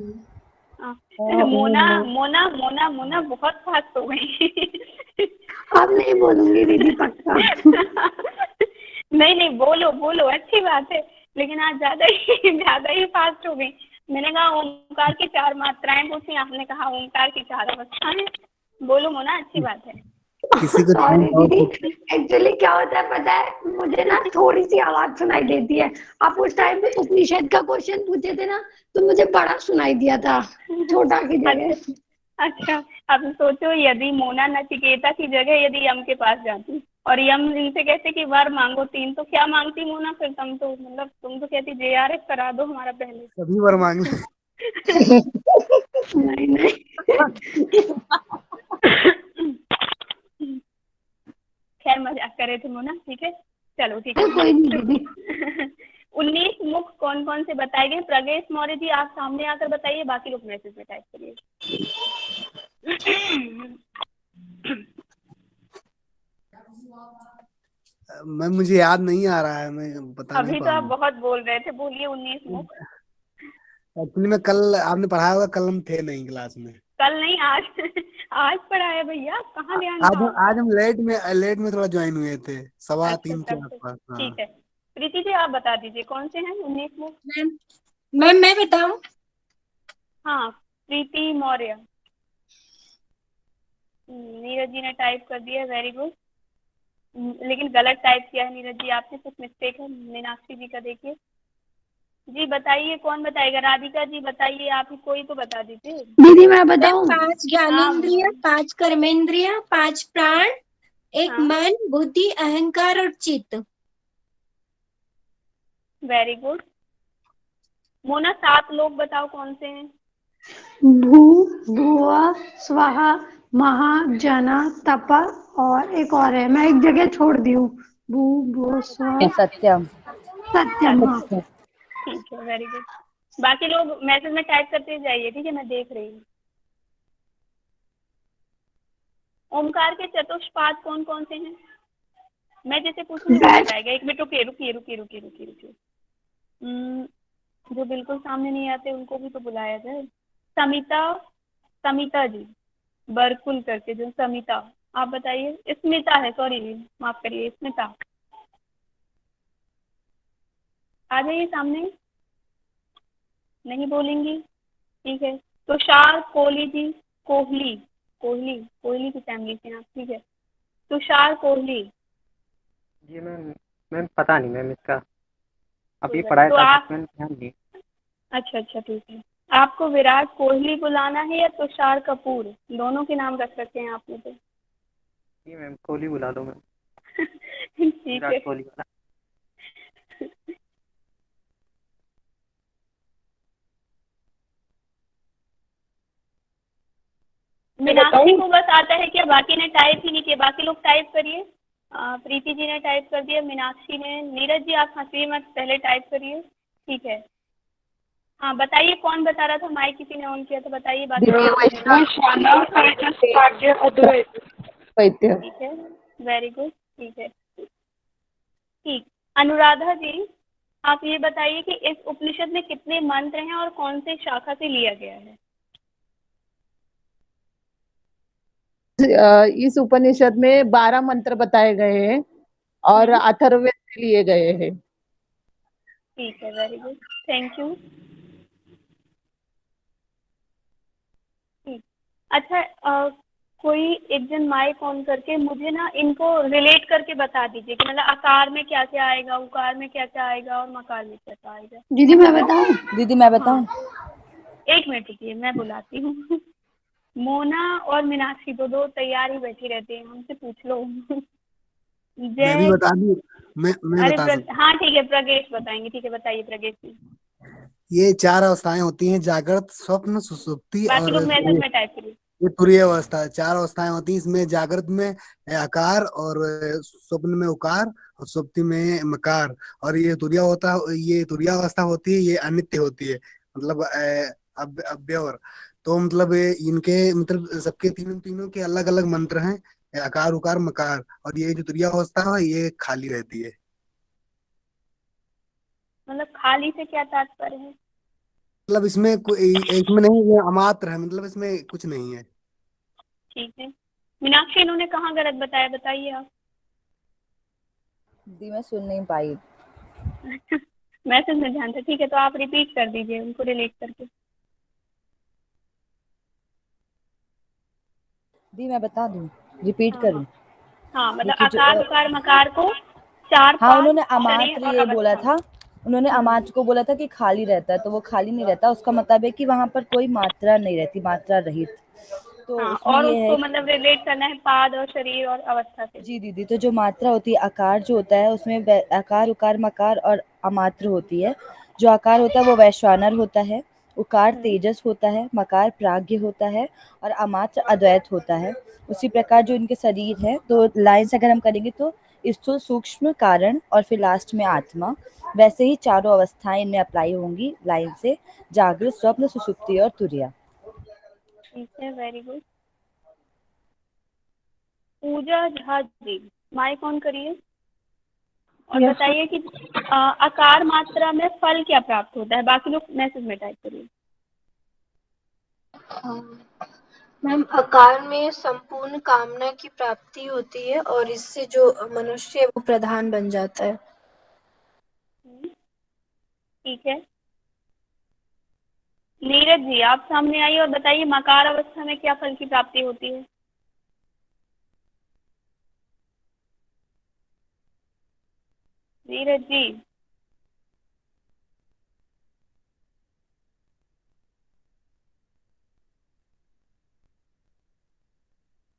A: मोना बहुत फास्ट हो गई।
K: अब नहीं बोलूंगी दीदी पक्का।
A: नहीं बोलो अच्छी बात है, लेकिन आज ज्यादा ही फास्ट हो गई। मैंने कहा ओमकार की 4 मात्राएं पूछी, आपने कहा ओमकार की 4 अवस्थाएं। बोलो मोना, अच्छी बात है।
J: किसी को
K: सॉरी दीदी, एक्चुअली क्या होता है पता है, मुझे ना थोड़ी सी आवाज सुनाई देती है। आप उस टाइम पे उपनिषद का क्वेश्चन पूछे थे ना, तो मुझे बड़ा सुनाई दिया था छोटा की जगह।
A: अच्छा, अब सोचो यदि मोना नचिकेता की जगह यदि यम के पास जाती और यम इनसे कहते कि वर मांगो 3, तो क्या मांगती मोना? फिर तुम तो मतलब तुम तो कहती JRF करा दो हमारा पहले।
J: सभी वर मांग
K: नहीं नहीं
A: खैर मजाक कर रहे थे मोना, ठीक है, चलो ठीक है।
K: कोई नहीं दीदी।
A: 19 मुख कौन कौन से बताए गए? प्रगेश मौर्य जी आप सामने आकर बताइए, बाकी लोग मैसेज में टाइप करिए।
J: मैम मुझे याद नहीं आ रहा है, मैं बता नहीं
A: अभी तो आप
J: पाऊंगा।
A: बहुत बोल रहे थे, बोलिए 19 मुख।
J: एक्चुअली मैं कल आपने पढ़ाया होगा, कल हम थे नहीं क्लास में।
A: कल नहीं, आज आज पढ़ाया भैया, कहाँ ध्यान था आपका?
J: आज हम लेट में थोड़ा ज्वाइन हुए थे, 2:15 के
A: अच्छा,
J: आसपास। हाँ
A: ठीक है। प्रीति जी आप बता दीजिए कौन से हैं 19 मुख?
E: मैम मैं बताऊं?
A: हाँ, प्रीति मौर्य। नीरज जी ने टाइप कर दिया, वेरी गुड। लेकिन गलत टाइप किया है नीरज जी आपने, कुछ मिस्टेक है। मीनाक्षी जी का देखिए। जी बताइए, कौन बताएगा? राधिका जी बताइए, आप ही कोई तो बता दीजिए।
K: दीदी मैं बताऊं?
E: 5 ज्ञानेंद्रिय, 5 कर्मेंद्रिय, 5 प्राण, 1 मन, बुद्धि, अहंकार और चित्त।
A: Very good. मोना 7 लोग बताओ कौन से हैं?
K: भू, भुवा, स्वाहा, महा, जना, तप और एक और है, मैं एक जगह छोड़ दी हूँ। भू, भू, स्वा,
B: सत्यम।
K: सत्यम। हाँ
A: ठीक है, वेरी गुड। बाकी लोग मैसेज में टाइप करते जाइए, ठीक है, मैं देख रही हूँ। ओमकार के चतुष्पाद कौन कौन से हैं? मैं जैसे पूछूंगी वो बताएगा। एक मिनट रुकिए। जो बिल्कुल सामने नहीं आते उनको भी तो बुलाया जाए। समिता जी बरकुल करके, जो समिता, आप बताइए। स्मिता है, सॉरी माफ करिए, स्मिता आ जाइए सामने। नहीं बोलेंगी, ठीक है। तुषार कोहली जी, कोहली की फैमिली से आप, ठीक है। तुषार कोहली।
L: जी मैम पता नहीं मैम, इसका अभी पढ़ाया था मैंने ध्यान नहीं।
A: अच्छा ठीक है। आपको विराट कोहली बुलाना है या तुषार कपूर? दोनों के नाम रख रखे हैं आपने तो।
L: जी मैम कोहली बुला दो मैम।
A: ठीक है।
L: विराट कोहली वाला।
A: मीनाक्षी को बस आता है क्या? बाकी ने टाइप ही नहीं किया, बाकी लोग टाइप करिए। प्रीति जी ने टाइप कर दिया, मीनाक्षी ने। नीरज जी आप हंसिए मत, पहले टाइप करिए, ठीक है। हाँ बताइए, कौन बता रहा था? माइक किसी ने ऑन किया तो बताइए। बाकी ठीक है, वेरी गुड, ठीक है। ठीक, अनुराधा जी आप ये बताइए कि इस उपनिषद में कितने मंत्र हैं और कौन से शाखा से लिया गया है?
M: इस उपनिषद में 12 मंत्र बताए गए हैं और अथर्ववेद से लिए गए हैं।
A: ठीक है, वेरी गुड, थैंक यू। ठीक, अच्छा कोई एक जन माइक ऑन करके मुझे ना इनको रिलेट करके बता दीजिए कि मतलब आकार में क्या क्या आएगा, उकार में क्या क्या आएगा और मकार में क्या क्या आएगा।
K: दीदी मैं बताऊं?
B: दीदी मैं बताऊं?
A: एक मिनट रुकिए, मैं बुलाती हूँ। मोना और मीनाक्षी दो तैयार ही बैठी रहती हैं, हमसे पूछ लो।
J: मैं भी बता दूं? मैं बता सकता हूँ।
A: हाँ ठीक है, प्रगेश बताएंगे, ठीक है, बताइए प्रगेश जी।
J: ये 4 अवस्थाएं होती हैं, जागृत, स्वप्न, सुषुप्ति
A: बाकी
J: और
A: लोग मैसेज में टाइप करिए।
J: ये तुरीय अवस्था। 4 अवस्थाएं होती हैं इसमें। जागृत में आकार और स्वप्न में उकार और सुप्ति में मकार। और ये तुरीय होता है, ये तुरीय अवस्था होती है, ये अनित्य होती है, मतलब अव्यवर। तो मतलब इनके मतलब सबके तीनों के अलग अलग मंत्र हैं, आकार उकार मकार। और ये जो तुरीय अवस्था है ये खाली रहती है।
A: मतलब खाली से क्या तात्पर्य है?
J: मतलब इसमें नहीं, ये अमात्र है, मतलब इसमें कुछ नहीं है।
A: ठीक है। मीनाक्षी इन्होंने कहाँ गलत बताया, बताइए आप।
B: दी मैं सुन नहीं पाई।
A: मैसेज में ध्यान था, ठीक है। तो आप रिपीट कर दीजिए उनको रिलेट करके।
B: दी मैं बता दूं, रिपीट
A: हाँ
B: करूं?
A: हाँ, मतलब
B: देखिए जो
A: आकार उकार मकार को चार
B: हाँ
A: पाद
B: उन्होंने
A: शरीर
B: अमात्र
A: और
B: ये बोला
A: अवस्था।
B: था, उन्होंने अमात्र को बोला था कि खाली रहता है, तो वो खाली नहीं रहता, उसका मतलब है कि वहां पर कोई मात्रा नहीं रहती, मात्रा रहित। तो
A: हाँ,
B: उसमें
A: और
B: ये है
A: उसको मतलब रिलेट करना है पाद और शरीर और अवस्था से।
B: जी दीदी, तो जो मात्रा होती है आकार जो होता है उसमें आकार उकार मकार और अमात्र होती है। जो आकार होता है वो वैश्वानर होता है, उकार तेजस होता है, मकार प्राज्ञ होता है और अमात्र अद्वैत होता है। उसी प्रकार जो इनके शरीर है, तो लाइन से अगर हम करेंगे तो स्थूल सूक्ष्म कारण और फिर लास्ट में आत्मा, वैसे ही चारों अवस्थाएं इनमें अप्लाई होंगी लाइन से, जागृत स्वप्न सुषुप्ति और तुरिया।
A: ठीक है, very good. Pooja Jha ji, mike on करिए और बताइए कि आकार मात्रा में फल क्या प्राप्त होता है। बाकी लोग मैसेज में टाइप करिए।
N: मैम आकार में संपूर्ण कामना की प्राप्ति होती है और इससे जो मनुष्य है वो प्रधान बन जाता है।
A: ठीक है, नीरज जी आप सामने आइए और बताइए मकार अवस्था में क्या फल की प्राप्ति होती है। नीरज जी,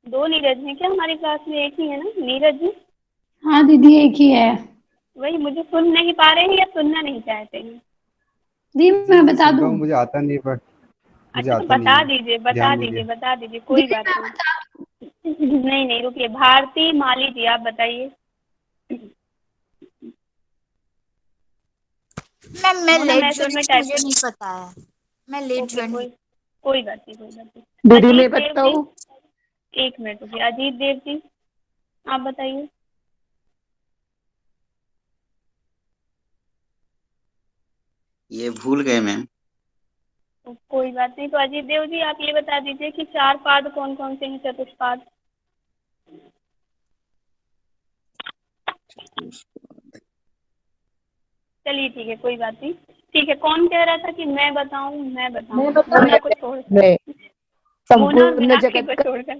A: दो नीरज हैं क्या हमारी क्लास में? एक ही है ना नीरज जी?
K: हाँ दीदी एक ही है।
A: वही, मुझे सुन नहीं पा रहे हैं या सुनना नहीं चाहते हैं?
K: दी मैं बता दूं?
O: मुझे आता नहीं है, बट मुझे
A: अच्छा तो
O: आता नहीं
A: बता
O: है।
A: दीजिए,
O: ध्यान दीजिए।
A: बता दीजिए, कोई बात नहीं। नहीं नहीं, रुकिए, भारती माली जी आप बताइए।
P: मैम मैं
A: मोना
P: लेट
A: मैसेज
P: ज्वाइन,
A: में टाइप
P: मुझे
A: कर।
P: नहीं पता है, मैं लेट
A: ओके,
P: ज्वाइन।
A: कोई बात नहीं, कोई बात नहीं।
M: दीदी मैं
A: अजीत देव
M: बताऊं?
A: जी, एक मिनट रुकिए। अजीत देव जी आप बताइए।
Q: ये भूल गए मैम।
A: तो कोई बात नहीं, तो अजीत देव जी आप ये बता दीजिए कि चार पाद कौन कौन से हैं, चतुष्पाद? चलिए ठीक है, कोई बात नहीं। ठीक है, कौन कह रहा था कि मैं बताऊं? मैं बताऊं मोना को छोड़, मोना और
M: संपूर्ण
A: मीनाक्षी
M: जगत
A: को छोड़कर।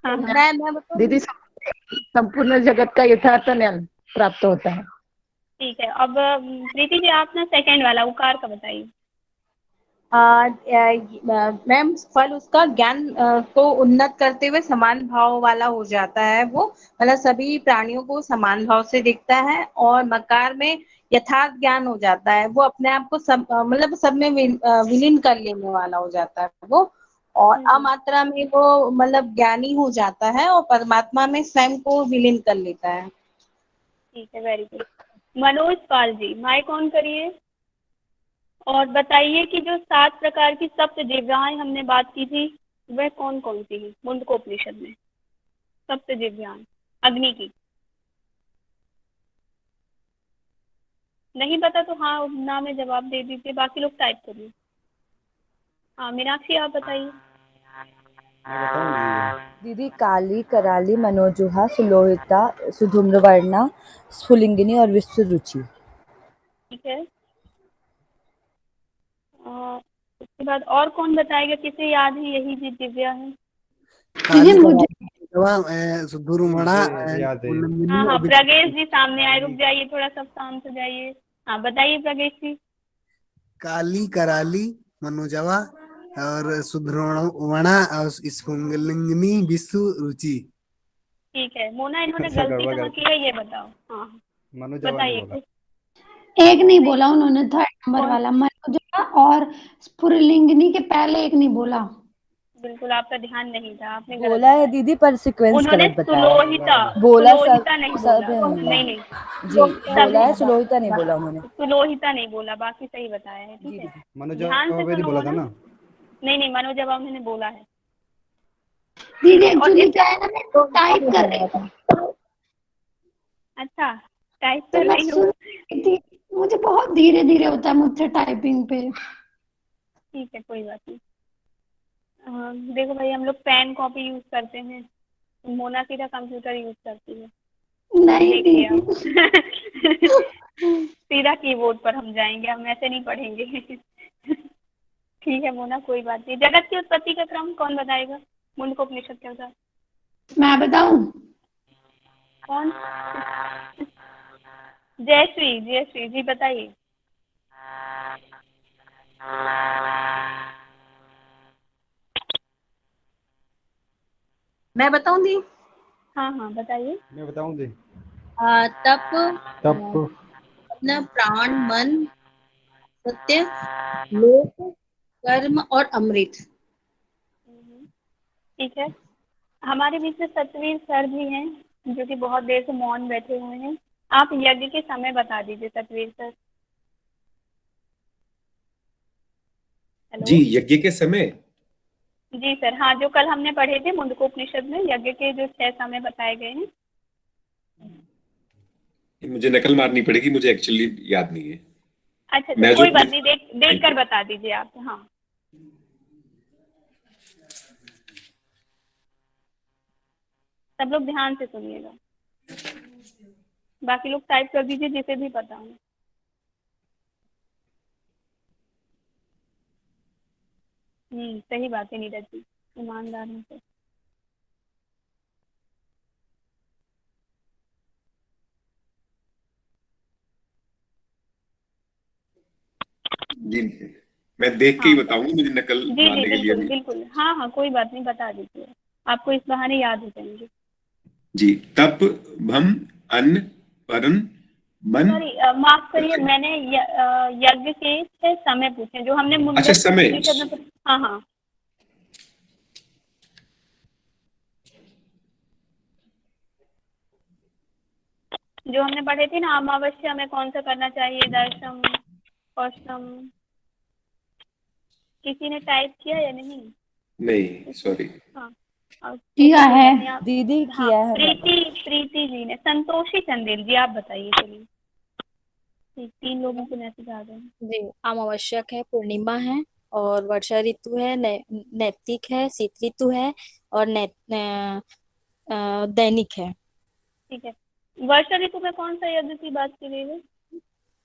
A: हाँ हाँ,
C: मैं बताऊं?
M: दीदी संपूर्ण जगत का यथार्थ ज्ञान प्राप्त होता है।
A: ठीक है। अब प्रीति जी आप ना सेकंड वाला उकार का बताइए।
C: मैम फल उसका ज्ञान को उन्नत करते हुए समान भाव वाला हो जाता है। वो मतलब सभी प्राणियों को समान भाव से देखता है और मकार में यथार्थ ज्ञान हो जाता है। वो अपने आप को सब मतलब सब में विलीन कर लेने वाला हो जाता है वो। और अमात्रा में वो मतलब ज्ञानी हो जाता है और परमात्मा में स्वयं को विलीन कर लेता है।
A: ठीक है, very good. Manoj Pal ji mike on करिए और बताइए कि जो 7 प्रकार की सप्त दिव्याएं हमने बात की थी वह कौन कौन सी है मुंडकोपनिषद में? सप्त दिव्याएं अग्नि की। नहीं पता तो हाँ ना में जवाब दे दीजिए, बाकी लोग टाइप करिए। हाँ मीनाक्षी आप बताइए।
B: दीदी काली, कराली, मनोजुहा, सुलोहिता, सुधूम्रवर्णा, स्फुलिंगिनी और विश्वरुचि।
A: ठीक है, उसके बाद और कौन बताएगा? किसे याद है यही जी दिव्या है? हाँ हाँ, प्रगेश जी सामने आए, रुक जाइए थोड़ा, सब शांत हो जाइए। हाँ बताइए प्रगेश जी।
J: काली, कराली, मनोजवा और सुधृवणा और स्फुलिंगिनी, विश्व रुचि।
A: ठीक है, मोना इन्होंने गलती कहाँ की है ये बताओ। हाँ बताइए।
K: एक नहीं बोला उन्होंने, थर्ड नंबर वाला मनोजवा और स्फुलिंगिनी के पहले एक नहीं बोला।
A: बिल्कुल आपका ध्यान नहीं था, आपने
B: बोला है दीदी पर सीक्वेंस गलत बताया। बोला
A: सुलोहिता नहीं बोला।
B: सब
A: नहीं नहीं
B: जी बोला है, सुलोहिता नहीं बोला उन्होंने।
A: सुलोहिता नहीं बोला, बाकी सही बताया है। ठीक है, ध्यान से सुनो ना। नहीं मनोजवा उन्होंने बोला है।
K: दीदी एक्चुअली क्या है ना, मैं टाइप कर रही हूँ।
A: अच्छा टाइप कर रही हूँ।
K: मुझे बहुत धीरे धीरे होता है मुझसे टाइपिंग पे।
A: ठीक है, कोई बात नहीं। देखो भाई हम लोग पेन कॉपी यूज करते हैं, मोना सीधा कंप्यूटर यूज करती है।
K: नहीं
A: देखिए आप। सीधा कीबोर्ड पर हम जाएंगे, हम ऐसे नहीं पढ़ेंगे। ठीक है मोना, कोई बात नहीं। जगत की उत्पत्ति का क्रम कौन बताएगा? मुंडकोपनिषद के अनुसार।
K: मैं बताऊं?
A: कौन? जयश्री जी बताइए।
C: मैं बताऊं दी?
A: हाँ बताइए।
O: मैं बताऊं दी?
C: तप,
O: तप,
C: अपना प्राण, मन, सत्य, लोक, कर्म और अमृत।
A: ठीक है, हमारे बीच में सतवीर सर भी हैं जो कि बहुत देर से मौन बैठे हुए हैं। आप यज्ञ के समय बता दीजिए सतवीर सर। हेलो
R: जी, यज्ञ के समय?
A: जी सर, हाँ, जो कल हमने पढ़े थे मुंडकोपनिषद में यज्ञ के जो 6 समय बताए गए हैं।
R: मुझे नकल मारनी पड़ेगी, मुझे एक्चुअली याद नहीं है।
A: अच्छा, कोई बात नहीं, देख कर बता दीजिए आप। हाँ, सब लोग ध्यान से सुनिएगा, बाकी लोग टाइप कर दीजिए जिसे भी पता हो। सही बात है नीरज जी, ईमानदार हैं सर।
R: जी, मैं देख के ही बताऊंगा, मुझे नकल मारने के लिए नहीं।
A: बिल्कुल, हाँ, कोई बात नहीं, बता दीजिए, आपको इस बहाने याद हो जाएंगे।
R: जी, तप, भम, अन्न, परन, मन।
A: सॉरी, माफ करिए, मैंने यज्ञ के 6 समय पूछे जो हमने
R: अच्छा, समय।
A: हाँ, जो हमने पढ़े थे ना, अमावस्या में कौन सा करना चाहिए, दर्शम, कौशम। किसी ने टाइप किया या नहीं?
R: नहीं, सॉरी।
A: हाँ,
K: किया है
B: दीदी, किया है।
A: प्रीति जी ने। संतोषी चंदेल जी, आप बताइए। चलिए, 3 लोगों के मैसेज आ गए।
S: जी, अमावस्यक है, पूर्णिमा है, और वर्षा ऋतु है, नैतिक है, शीत ऋतु है, और दैनिक है।
A: ठीक है, वर्षा ऋतु में कौन सा यज्ञ की बात की गई है?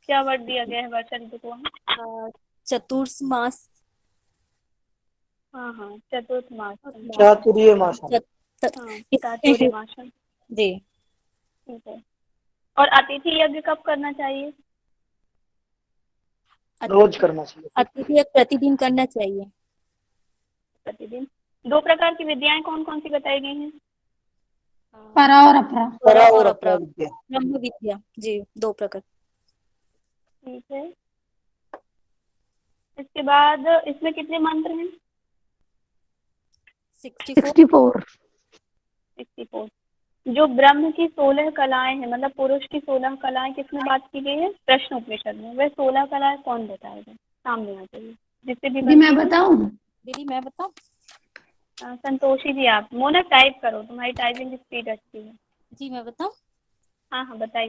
A: क्या वर्ड दिया गया है वर्षा ऋतु को वहाँ?
S: चतुर्थ मास।
A: हाँ, चतुर्थ मास।
L: चातुर्य मास।
A: चातुर्य मास।
S: जी,
A: ठीक है। और अतिथि यज्ञ कब करना चाहिए?
L: रोज करना चाहिए।
S: अतिथि यज्ञ प्रतिदिन करना चाहिए।
A: प्रतिदिन। 2 प्रकार की विद्याएं कौन कौन सी बताई गई हैं?
K: परा और अपरा।
L: परा और अपरा विद्या।
S: ब्रह्म विद्या। जी, 2 प्रकार।
A: ठीक है, इसके बाद इसमें कितने मंत्र हैं? 64। जो ब्रह्म की 16 कलाएं हैं, मतलब पुरुष की 16 कलाएं किसमें बात की गई है? प्रश्न उपनिषद में। वह 16 कलाएं कौन बताएगा? सामने आ जाइए, जिससे भी।
K: मैं बताऊं?
S: दीदी मैं बताऊं?
A: संतोषी जी, आप मोना टाइप करो, तुम्हारी टाइपिंग स्पीड अच्छी है।
S: जी, मैं बताऊं?
A: हाँ, बताइए।